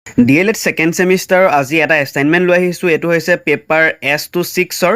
DLED second semester আজি এটা assignment লৈ আহিছোঁ। এইটো হৈছে পেপাৰ S26ৰ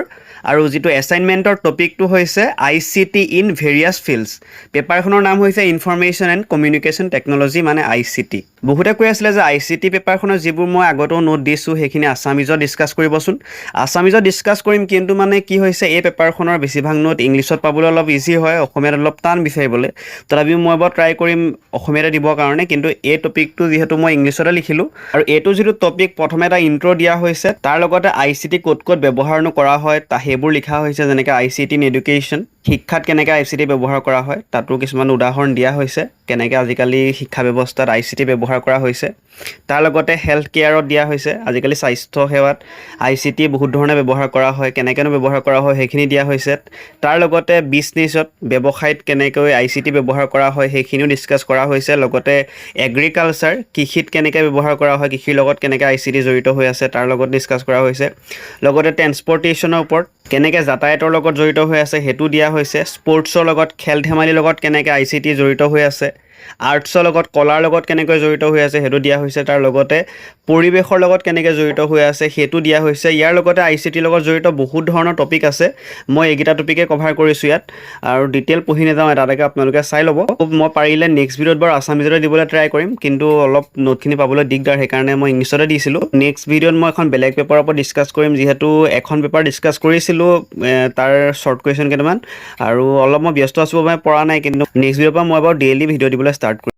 আৰু যিটো এছাইনমেণ্টৰ টপিকটো হৈছে ICT ইন ভেৰিয়াছ ফিল্ডছ। পেপাৰখনৰ নাম হৈছে ইনফৰমেশ্যন এণ্ড কমিউনিকেশ্যন টেকন'লজি মানে ICT। বহুতে কৈ আছিলে যে ICT পেপাৰখনৰ যিবোৰ মই আগতেও নোট দিছোঁ সেইখিনি আছামিজত ডিছকাছ কৰিবচোন। আছামিজত ডিছকাছ কৰিম, কিন্তু মানে কি হৈছে এই পেপাৰখনৰ বেছিভাগ নোট ইংলিছত পাবলৈ অলপ ইজি হয়, অসমীয়াত অলপ টান বিচাৰিবলৈ। তথাপিও মই বাৰু ট্ৰাই কৰিম অসমীয়াতে দিবৰ কাৰণে, কিন্তু এই টপিকটো যিহেতু মই ইংলিছতে লিখিলোঁ আৰু এইটো যিটো টপিক প্ৰথমে এটা ইণ্ট্ৰ' দিয়া হৈছে, তাৰ লগতে ICT ক'ত ক'ত ব্যৱহাৰনো কৰা হয় সেইবোৰ লিখা হৈছে, যেনেকৈ ICT ইন এডুকেশ্যন, শিক্ষাত কেনেকৈ ICT ব্যৱহাৰ কৰা হয় তাতো কিছুমান উদাহৰণ দিয়া হৈছে, কেনেকৈ আজিকালি শিক্ষা ব্যৱস্থাত ICT ব্যৱহাৰ কৰা হৈছে। তাৰ লগতে হেল্থ কেয়াৰত দিয়া হৈছে, আজিকালি স্বাস্থ্য সেৱাত ICT বহুত ধৰণে ব্যৱহাৰ কৰা হয়, কেনেকৈনো ব্যৱহাৰ কৰা হয় সেইখিনি দিয়া হৈছে। তাৰ লগতে বিজনেছত ব্যৱসায়ত কেনেকৈ ICT ব্যৱহাৰ কৰা হয় সেইখিনিও ডিছকাছ কৰা হৈছে। লগতে এগ্ৰিকালচাৰ কৃষিত কেনেকৈ ব্যৱহাৰ কৰা হয়, কৃষিৰ লগত কেনেকৈ ICT জড়িত হৈ আছে তাৰ লগত ডিছকাছ কৰা হৈছে। লগতে ট্ৰেন্সপৰ্টেশ্যনৰ ওপৰত কেনেকৈ যাতায়াতৰ লগত জড়িত হৈ আছে সেইটো দিয়া হৈছে। স্পৰ্টছৰ লগত খেল ধেমালিৰ লগত কেনেকৈ ICT জড়িত হৈ আছে, আৰ্টছৰ লগত কলাৰ লগত কেনেকৈ জড়িত হৈ আছে সেইটো দিয়া হৈছে। তাৰ লগতে পৰিৱেশৰ লগত কেনেকৈ জড়িত হৈ আছে সেইটো দিয়া হৈছে। ইয়াৰ লগতে ICTৰ লগত জড়িত বহুত ধৰণৰ টপিক আছে, মই এইকেইটা টপিকে কভাৰ কৰিছোঁ ইয়াত আৰু ডিটেইল পঢ়ি নাযাওঁ, এটা এটাকৈ আপোনালোকে চাই ল'ব। মই পাৰিলে নেক্সট ভিডিঅ'ত বাৰু আছামিজতে দিবলৈ ট্ৰাই কৰিম, কিন্তু অলপ নোটখিনি পাবলৈ দিগদাৰ, সেইকাৰণে মই ইংলিছতে দিছিলোঁ। নেক্সট ভিডিঅ'ত মই এখন বেলেগ পেপাৰৰ ওপৰত ডিছকাছ কৰিম, যিহেতু এখন পেপাৰ ডিছকাছ কৰিছিলোঁ তাৰ শ্বৰ্ট কুৱেশ্যন কেইটামান, আৰু অলপ মই ব্যস্ত আছোঁ বাবে পৰা নাই, কিন্তু নেক্সট ভিডিঅ'ৰ পৰা মই বাৰু ডেইলি ভিডিঅ' দিবলৈ ষ্টাৰ্ট কৰিম।